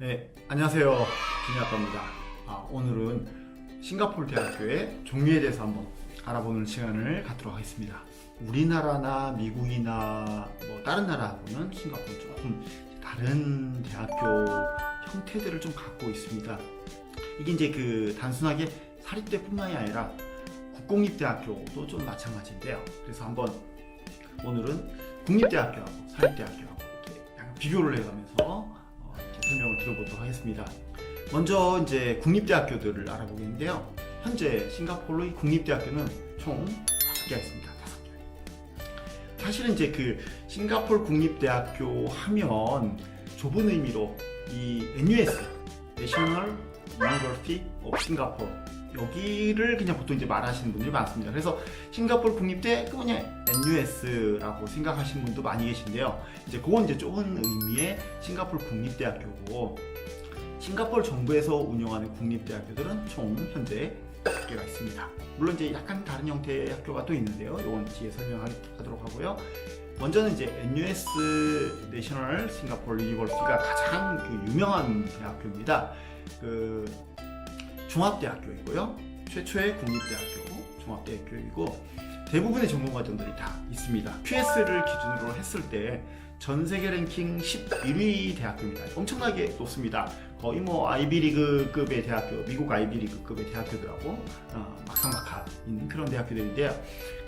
네, 안녕하세요. 김희아빠입니다. 오늘은 싱가포르 대학교의 종류에 대해서 한번 알아보는 시간을 갖도록 하겠습니다. 우리나라나 미국이나 다른 나라하고는 싱가포르는 조금 다른 대학교 형태들을 좀 갖고 있습니다. 이게 이제 단순하게 사립대뿐만이 아니라 국공립대학교도 좀 마찬가지인데요. 그래서 한번 오늘은 국립대학교하고 사립대학교하고 이렇게 약간 비교를 해가면서 설명을 드려보도록 하겠습니다. 먼저 이제 국립대학교들을 알아보겠는데요. 현재 싱가포르의 국립대학교는 총 5개가 있습니다. 5개. 사실은 이제 싱가포르 국립대학교 하면 좁은 의미로 이 NUS, National University of Singapore, 여기를 그냥 보통 이제 말하시는 분들이 많습니다. 그래서 싱가포르 국립대 그냥 NUS라고 생각하시는 분도 많이 계신데요. 이제 그건 이제 좁은 의미의 싱가포르 국립대학교고, 싱가포르 정부에서 운영하는 국립대학교들은 총 현재 5개가 있습니다. 물론 이제 약간 다른 형태의 학교가 또 있는데요. 이건 뒤에 설명하도록 하고요. 먼저는 이제 NUS 내셔널 싱가포르 유니버시티가 가장 유명한 대학교입니다. 종합대학교이고요. 최초의 국립대학교 종합대학교이고, 대부분의 전공과정들이 다 있습니다. QS를 기준으로 했을 때 전 세계 랭킹 11위 대학교입니다. 엄청나게 높습니다. 거의 아이비리그급의 대학교, 미국 아이비리그급의 대학교들하고 막상막하인 그런 대학교들인데요.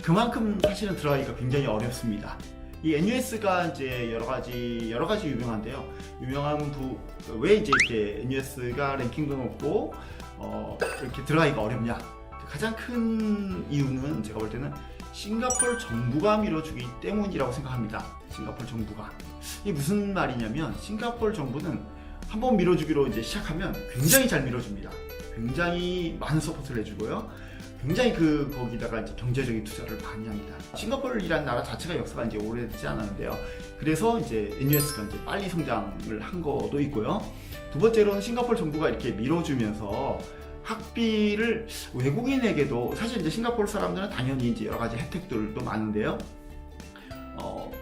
그만큼 사실은 들어가기가 굉장히 어렵습니다. 이 NUS가 이제 여러 가지 유명한데요. 왜 이제 이렇게 NUS가 랭킹도 높고 이렇게 들어가기가 어렵냐? 가장 큰 이유는 제가 볼 때는 싱가포르 정부가 밀어주기 때문이라고 생각합니다. 싱가포르 정부가. 이게 무슨 말이냐면, 싱가포르 정부는 한번 밀어주기로 이제 시작하면 굉장히 잘 밀어줍니다. 굉장히 많은 서포트를 해주고요. 굉장히 거기다가 이제 경제적인 투자를 많이 합니다. 싱가포르라는 나라 자체가 역사가 이제 오래되지 않았는데요. 그래서 이제 NUS가 이제 빨리 성장을 한 것도 있고요. 두 번째로는 싱가포르 정부가 이렇게 밀어주면서 학비를 외국인에게도, 사실 이제 싱가포르 사람들은 당연히 이제 여러 가지 혜택들도 많은데요.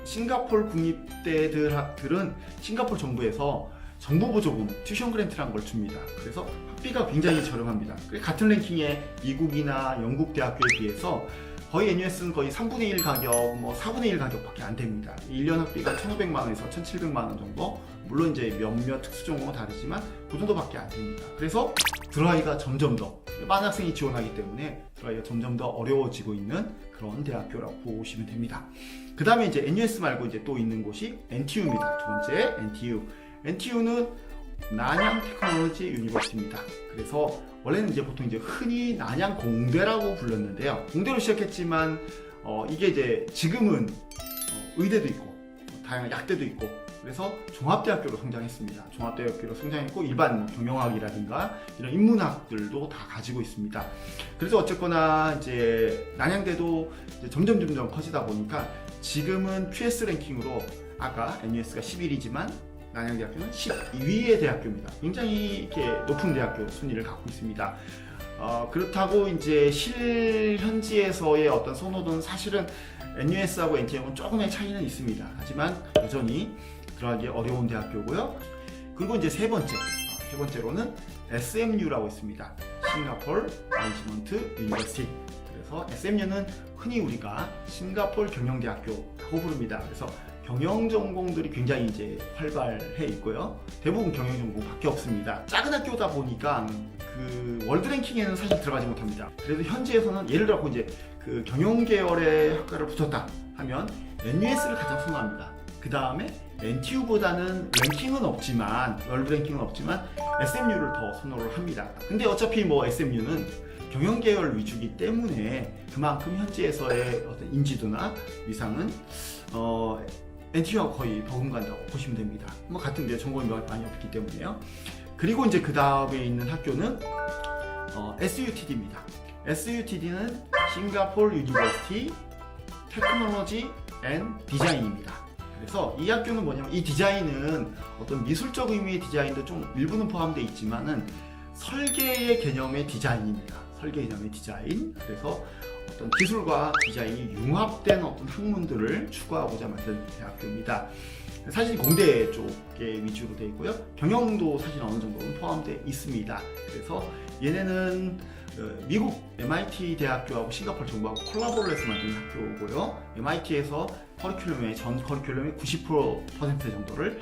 싱가포르 국립대들은 싱가포르 정부에서 정부 보조금, 튜션 그랜트라는 걸 줍니다. 그래서 학비가 굉장히 저렴합니다. 같은 랭킹의 미국이나 영국 대학교에 비해서 거의 NUS는 거의 3분의 1 가격, 4분의 1 가격밖에 안 됩니다. 1년 학비가 1,500만 원에서 1,700만 원 정도. 물론 이제 몇몇 특수 전공은 다르지만 그 정도밖에 안 됩니다. 그래서 들어가기가 점점 더, 많은 학생이 지원하기 때문에 들어가기가 점점 더 어려워지고 있는 그런 대학교라고 보시면 됩니다. 그 다음에 이제 NUS 말고 이제 또 있는 곳이 NTU입니다. 두 번째 NTU. NTU는 난양 테크놀로지 유니버시티입니다. 그래서 원래는 이제 보통 이제 흔히 난양 공대라고 불렀는데요. 공대로 시작했지만 이게 이제 지금은 의대도 있고 다양한 약대도 있고, 그래서 종합대학교로 성장했습니다. 종합대학교로 성장했고, 일반 경영학이라든가 이런 인문학들도 다 가지고 있습니다. 그래서 어쨌거나 이제 난양대도 이제 점점 커지다 보니까 지금은 QS 랭킹으로 아까 NUS가 11위지만 난양대학교는 12위의 대학교입니다. 굉장히 이렇게 높은 대학교 순위를 갖고 있습니다. 그렇다고 이제 실현지에서의 어떤 선호도는 사실은 NUS하고 NTU는 조금의 차이는 있습니다. 하지만 여전히 들어가기 어려운 대학교고요. 그리고 이제 세 번째로는 SMU라고 있습니다. 싱가포르 매니지먼트 유니버시티. 그래서 SMU는 흔히 우리가 싱가포르 경영대학교라고 부릅니다. 그래서 경영 전공들이 굉장히 이제 활발해 있고요. 대부분 경영 전공밖에 없습니다. 작은 학교다 보니까 월드 랭킹에는 사실 들어가지 못합니다. 그래도 현지에서는 예를 들어 이제 경영 계열의 학과를 붙었다 하면 NUS를 가장 선호합니다. 그 다음에 NTU보다는 랭킹은 없지만, 월드 랭킹은 없지만 SMU를 더 선호를 합니다. 근데 어차피 SMU는 경영 계열 위주이기 때문에 그만큼 현지에서의 어떤 인지도나 위상은 NTU하고 거의 버금간다고 보시면 됩니다. 같은데 전공이 많이 없기 때문에요. 그리고 이제 그 다음에 있는 학교는 SUTD입니다. SUTD는 싱가포르 유니버시티 테크놀로지 앤 디자인입니다. 그래서 이 학교는 뭐냐면, 이 디자인은 어떤 미술적 의미의 디자인도 좀 일부는 포함되어 있지만은 설계의 개념의 디자인입니다. 설계 개념의 디자인. 그래서 어떤 기술과 디자인이 융합된 어떤 학문들을 추구하고자 만든 대학교입니다. 사실 공대 쪽에 위주로 되어 있고요. 경영도 사실 어느 정도는 포함되어 있습니다. 그래서 얘네는 미국 MIT 대학교하고 싱가포르 정부하고 콜라보를 해서 만든 학교고요. MIT에서 전 커리큘럼의 90% 정도를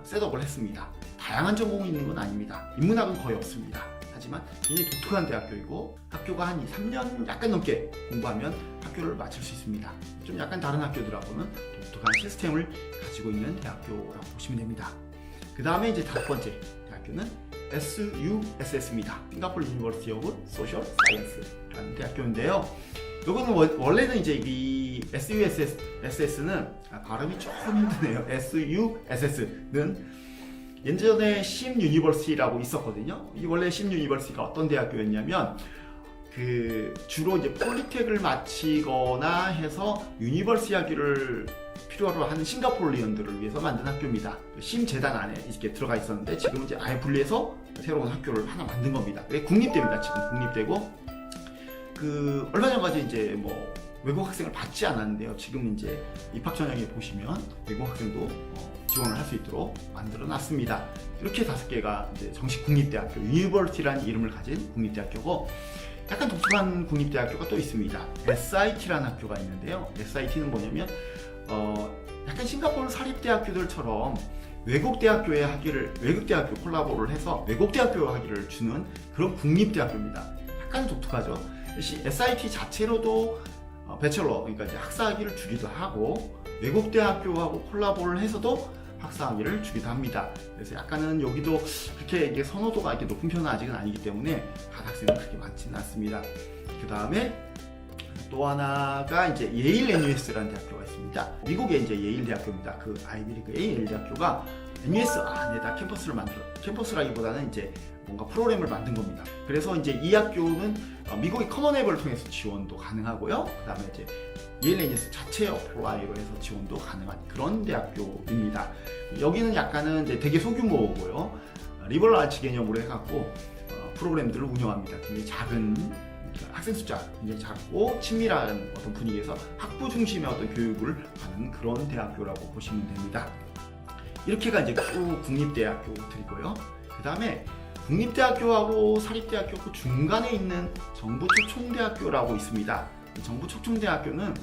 셋업을 했습니다. 다양한 전공이 있는 건 아닙니다. 인문학은 거의 없습니다. 하지만 굉장히 독특한 대학교이고 학교가 한 3년 약간 넘게 공부하면 학교를 마칠 수 있습니다. 좀 약간 다른 학교들하고는 독특한 시스템을 가지고 있는 대학교라고 보시면 됩니다. 그 다음에 이제 5번째 대학교는 SUSS입니다. 싱가포르 유니버시티 오브 소셜 사이언스라는 대학교인데요. 이거는 원래는 이제 이 SUSS는 발음이 조금 힘드네요. SUSS는 예전에 심 유니버시티라고 있었거든요. 이 원래 심 유니버시티가 어떤 대학교였냐면 주로 이제 폴리텍을 마치거나 해서 유니버시티 학위를 필요로 하는 싱가포르리언들을 위해서 만든 학교입니다. 심 재단 안에 이렇게 들어가 있었는데 지금 이제 아예 분리해서 새로운 학교를 하나 만든 겁니다. 국립대입니다. 지금 국립대고 얼마 전까지 이제 뭐 외국 학생을 받지 않았는데요. 지금 이제 입학 전형에 보시면 외국 학생도 지원을 할 수 있도록 만들어 놨습니다. 이렇게 5개가 이제 정식 국립대학교, 유니버시티라는 이름을 가진 국립대학교고, 약간 독특한 국립대학교가 또 있습니다. SIT라는 학교가 있는데요. SIT는 뭐냐면 약간 싱가포르 사립대학교들처럼 외국대학교 콜라보를 해서 외국대학교 학위를 주는 그런 국립대학교입니다. 약간 독특하죠. SIT 자체로도 배첼러, 그러니까 이제 학사학위를 주기도 하고 외국대학교하고 콜라보를 해서도 학사학위를 주기도 합니다. 그래서 약간은 여기도 그렇게 이게 선호도가 이렇게 높은 편은 아직은 아니기 때문에 갓 학생은 그렇게 많지는 않습니다. 그 다음에 또 하나가 이제 예일 NUS라는 대학교가 있습니다. 미국의 이제 예일 대학교입니다. 아이비리그 예일 대학교가 NUS 안에다 캠퍼스라기보다는 이제 뭔가 프로그램을 만든 겁니다. 그래서 이제 이 학교는 미국의 커먼앱을 통해서 지원도 가능하고요. 그 다음에 이제 예일 NUS 자체 어플라이로 해서 지원도 가능한 그런 대학교입니다. 여기는 약간은 이제 되게 소규모고요. 리버럴 아츠 개념으로 해갖고 프로그램들을 운영합니다. 굉장히 작은 학생 숫자 굉장히 작고 친밀한 어떤 분위기에서 학부 중심의 어떤 교육을 하는 그런 대학교라고 보시면 됩니다. 이렇게가 이제 국립대학교들이고요. 그 다음에 국립대학교하고 사립대학교 그 중간에 있는 정부초청대학교라고 있습니다. 이 정부초청대학교는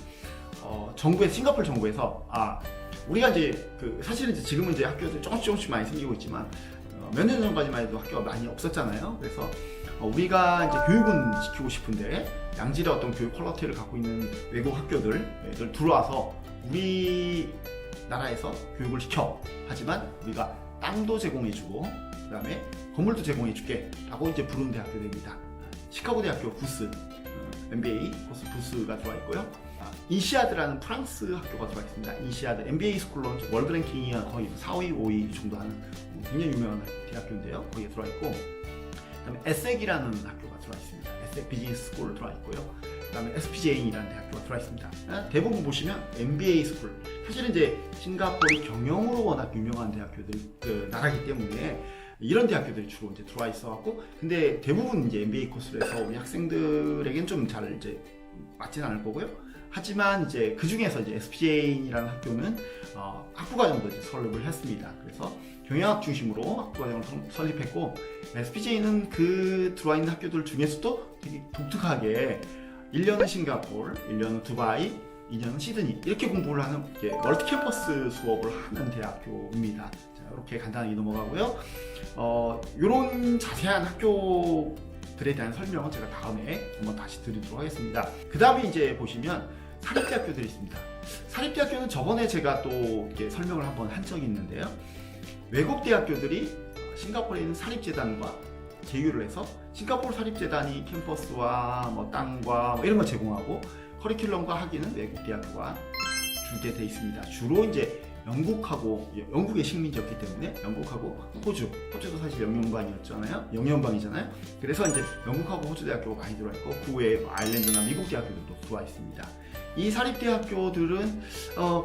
싱가포르 정부에서 우리가 이제 사실은 이제 지금은 이제 학교들 조금씩 많이 생기고 있지만 몇 년 전까지만 해도 학교가 많이 없었잖아요. 그래서 우리가 이제 교육은 지키고 싶은데 양질의 어떤 교육 퀄리티를 갖고 있는 외국 학교들 들어와서 우리 나라에서 교육을 시켜. 하지만 우리가 땅도 제공해주고 그 다음에 건물도 제공해줄게 라고 이제 부르는 대학교들입니다. 시카고 대학교 부스, MBA 코스 부스가 들어와 있고요. 인시아드라는 프랑스 학교가 들어와 있습니다. 인시아드 MBA 스쿨로 월드 랭킹이 거의 4위, 5위 정도 하는 굉장히 유명한 대학교인데요. 거기에 들어와 있고, 그 다음에 에섹이라는 학교가 들어와 있습니다. 에섹 비즈니스 스쿨 들어와 있고요. 그 다음에 SPJ이라는 대학교가 들어와 있습니다. 대부분 보시면 MBA 스쿨. 사실은 이제 싱가포르 경영으로 워낙 유명한 대학교들 나라이기 때문에 이런 대학교들이 주로 이제 들어와 있어갖고, 근데 대부분 이제 MBA 코스를 해서 우리 학생들에겐 좀 잘 이제 맞지는 않을 거고요. 하지만 이제 그 중에서 이제 SPJ이라는 학교는 학부과정도 이제 설립을 했습니다. 그래서 경영학 중심으로 학부과정을 설립했고, SPJ는 들어와 있는 학교들 중에서도 되게 독특하게 1년은 싱가포르, 1년은 두바이, 2년은 시드니 이렇게 공부를 하는 멀티 캠퍼스 수업을 하는 대학교입니다. 자, 이렇게 간단하게 넘어가고요. 이런 자세한 학교들에 대한 설명은 제가 다음에 한번 다시 드리도록 하겠습니다. 그 다음에 이제 보시면 사립대학교들이 있습니다. 사립대학교는 저번에 제가 또 이렇게 설명을 한번 한 적이 있는데요. 외국 대학교들이 싱가포르에 있는 사립재단과 제휴를 해서 싱가포르 사립재단이 캠퍼스와 뭐 땅과 뭐 이런 걸 제공하고 커리큘럼과 학위는 외국 대학교가 주게 돼 있습니다. 주로 이제 영국의 식민지였기 때문에 영국하고 호주도 사실 영연방이잖아요. 그래서 이제 영국하고 호주 대학교가 많이 들어와 있고 그 외에 아일랜드나 미국 대학교들도 들어와 있습니다. 이 사립대학교들은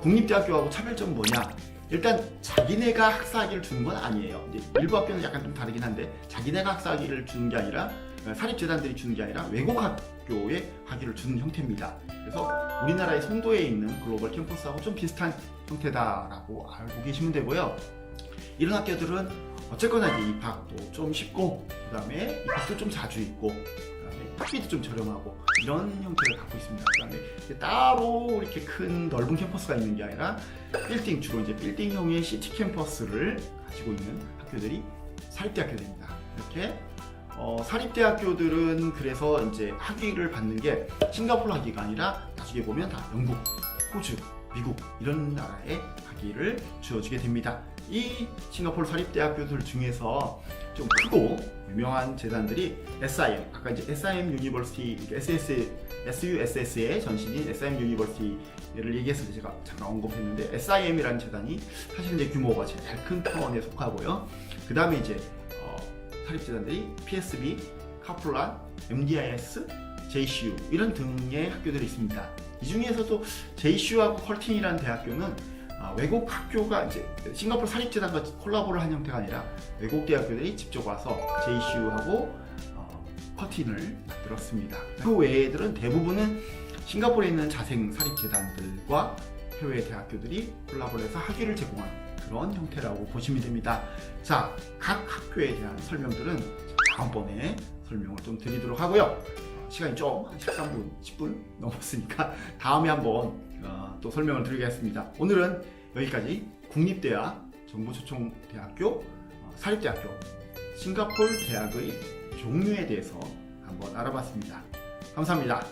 국립대학교하고 차별점은 뭐냐? 일단 자기네가 학사학위를 주는 건 아니에요. 이제 일부 학교는 약간 좀 다르긴 한데 자기네가 학사학위를 주는 게 아니라 사립재단들이 주는 게 아니라 외국 학교에 학위를 주는 형태입니다. 그래서 우리나라의 송도에 있는 글로벌 캠퍼스하고 좀 비슷한 형태다라고 알고 계시면 되고요. 이런 학교들은 어쨌거나 이제 입학도 좀 쉽고, 그 다음에 입학도 좀 자주 있고, 그 다음에 학비도 좀 저렴하고, 이런 형태를 갖고 있습니다. 그 다음에 따로 이렇게 큰 넓은 캠퍼스가 있는 게 아니라 빌딩, 주로 이제 빌딩형의 시티 캠퍼스를 가지고 있는 학교들이 사립대학교들입니다. 이렇게 사립대학교들은 그래서 이제 학위를 받는 게 싱가포르 학위가 아니라 나중에 보면 다 영국, 호주, 미국 이런 나라의 학위를 주어지게 됩니다. 이 싱가포르 사립대학교들 중에서 좀 크고 유명한 재단들이 SIM, 아까 이제 SIM 유니버시티, SUSS의 전신인 SIM 유니버시티를 얘기했을 때 제가 잠깐 언급했는데, SIM이라는 재단이 사실 이제 규모가 제일 큰 타원에 속하고요. 그 다음에 이제 사립재단들이 PSB, 카플란, MDIS, JCU 이런 등의 학교들이 있습니다. 이 중에서도 JCU하고 컬팅이라는 대학교는 외국 학교가 이제 싱가포르 사립재단과 콜라보를 한 형태가 아니라 외국 대학교들이 직접 와서 JCU하고 컬팅을 만들었습니다. 그 외에들은 대부분은 싱가포르에 있는 자생 사립재단들과 해외 대학교들이 콜라보를 해서 학위를 제공하는 그런 형태라고 보시면 됩니다. 자, 각 학교에 대한 설명들은 다음번에 설명을 좀 드리도록 하고요. 시간이 좀 한 13분, 10분 넘었으니까 다음에 한번 또 설명을 드리겠습니다. 오늘은 여기까지 국립대학, 정부초청대학교, 사립대학교, 싱가포르 대학의 종류에 대해서 한번 알아봤습니다. 감사합니다.